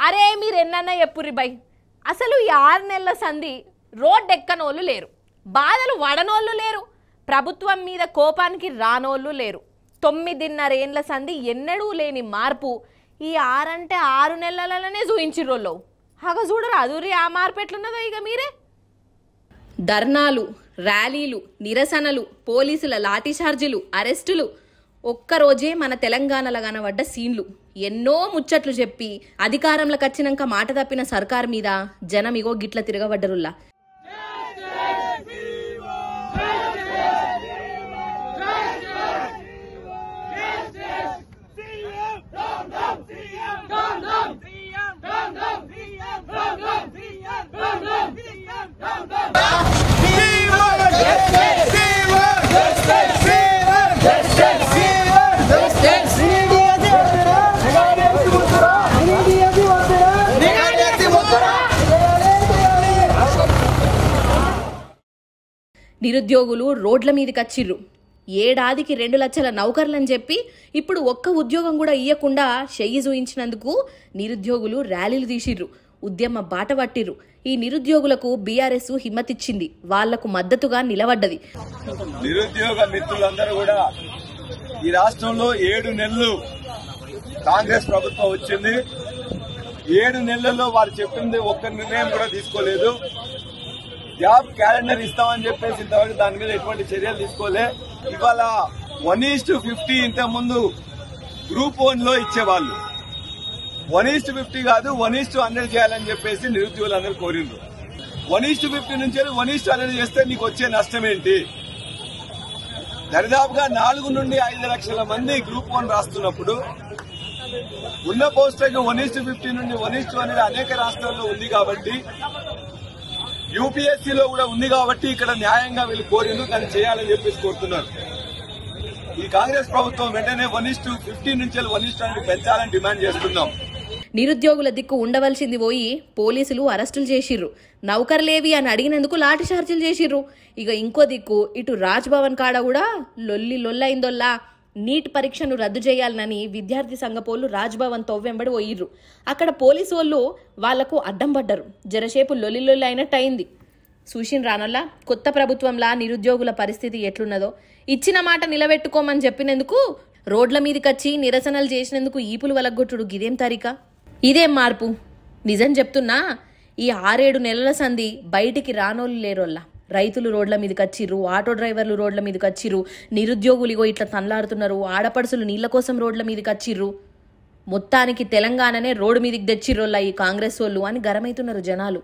అరే మీరు ఎన్నన్నా చెప్పుర్రి బై, అసలు ఈ 6 నెలల సంధి రోడ్ ఎక్కనోళ్ళు లేరు, బాధలు వడనోళ్ళు లేరు, ప్రభుత్వం మీద కోపానికి రానోళ్ళు లేరు. 9.5 ఏండ్ల సంధి ఎన్నడూ లేని మార్పు ఈ 6 నెలలనే చూయించిర్రోళ్ళు. హగ చూడరు అదురి ఆ మార్పు ఎట్లున్నదో ఇక మీరే. ధర్నాలు, ర్యాలీలు, నిరసనలు, పోలీసుల లాఠీ చార్జీలు, అరెస్టులు, ఒక్కరోజే మన తెలంగాణలో కనబడ్డ సీన్లు. ఎన్నో ముచ్చట్లు చెప్పి అధికారంలోకి వచ్చినాక మాట తప్పిన సర్కార్ మీద జనం ఇగో గిట్ల తిరగబడ్డరుల్లా. నిరుద్యోగులు రోడ్ల మీదకి వచ్చిర్రు. ఏడాదికి 2 లక్షల నౌకర్లని చెప్పి ఇప్పుడు ఒక్క ఉద్యోగం కూడా ఇయ్యకుండా చెయ్యి చూయించినందుకు నిరుద్యోగులు ర్యాలీలు తీసిర్రు, ఉద్యమ బాట పట్టిర్రు. ఈ నిరుద్యోగులకు బీఆర్ఎస్ హిమ్మతిచ్చింది, వాళ్లకు మద్దతుగా నిలబడ్డది. నిరుద్యోగ మిత్రులందరూ కూడా ఈ రాష్ట్రంలో 7 నెలలు కాంగ్రెస్ ప్రభుత్వం వచ్చింది. 7 నెలల్లో వారు చెప్పింది ఒక్క నిర్ణయం కూడా తీసుకోలేదు. జాబ్ క్యాలెండర్ ఇస్తామని చెప్పేసి ఇంతవరకు దాని మీద ఎటువంటి చర్యలు తీసుకోలే. ఇవాళ 1:50 ఇంతకు ముందు గ్రూప్ 1 లో ఇచ్చేవాళ్ళు 1:50 కాదు 1:100 చేయాలని చెప్పేసి నిరుద్యోగులందరూ కోరిండ్రు. 1:50 నుంచి 1:100 చేస్తే నీకు వచ్చే నష్టం ఏంటి? దరిదాపుగా 4 నుండి 5 లక్షల మంది గ్రూప్ 1 రాస్తున్నప్పుడు ఉన్న పోస్టులకు 1:50 నుండి 1:100 అనేక రాష్ట్రాల్లో ఉంది కాబట్టి, యూపీఎస్సీలో కూడా ఉంది కాబట్టి ఇక్కడ న్యాయంగా వీళ్ళు కోరిండ్రు, దాన్ని చేయాలని చెప్పేసి కోరుతున్నారు. ఈ కాంగ్రెస్ ప్రభుత్వం వెంటనే 1:50 నుంచి 1:100 పెంచాలని డిమాండ్ చేస్తున్నాం. నిరుద్యోగుల దిక్కు ఉండవలసింది పోయి పోలీసులు అరెస్టులు చేసిర్రు, నౌకర్లేవి అని అడిగినందుకు లాఠీ చార్జీలు చేసిర్రు. ఇక ఇంకో దిక్కు ఇటు రాజ్ భవన్ కాడ కూడా లొల్లైందొల్లా నీట్ పరీక్షను రద్దు చేయాలని విద్యార్థి సంఘపోళ్ళు రాజ్ భవన్ తవ్వెంబడి పోయిర్రు. అక్కడ పోలీసు వాళ్ళు వాళ్లకు అడ్డం పడ్డరు, జరసేపు లొల్లి అయినట్టు అయింది. చూసిన రానల్లా కొత్త ప్రభుత్వంలా నిరుద్యోగుల పరిస్థితి ఎట్లున్నదో, ఇచ్చిన మాట నిలబెట్టుకోమని చెప్పినందుకు రోడ్ల మీదకొచ్చి నిరసనలు చేసినందుకు ఈపులు వలగొట్టుడు గిదేం తరిక, ఇదేం మార్పు? నిజం చెప్తున్నా, ఈ 6-7 నెలల సంధి బయటికి రానోళ్ళు లేరోల్లా. రైతులు రోడ్ల మీదకి వచ్చిర్రు, ఆటో డ్రైవర్లు రోడ్ల మీదకి వచ్చిర్రు, నిరుద్యోగులు ఇగో ఇట్లా తన్లాడుతున్నారు, ఆడపడుసులు నీళ్ల కోసం రోడ్ల మీదకి వచ్చిర్రు. మొత్తానికి తెలంగాణనే రోడ్డు మీదకి తెచ్చిర్రోల్లా ఈ కాంగ్రెస్ వాళ్ళు అని గరమైతున్నారు జనాలు.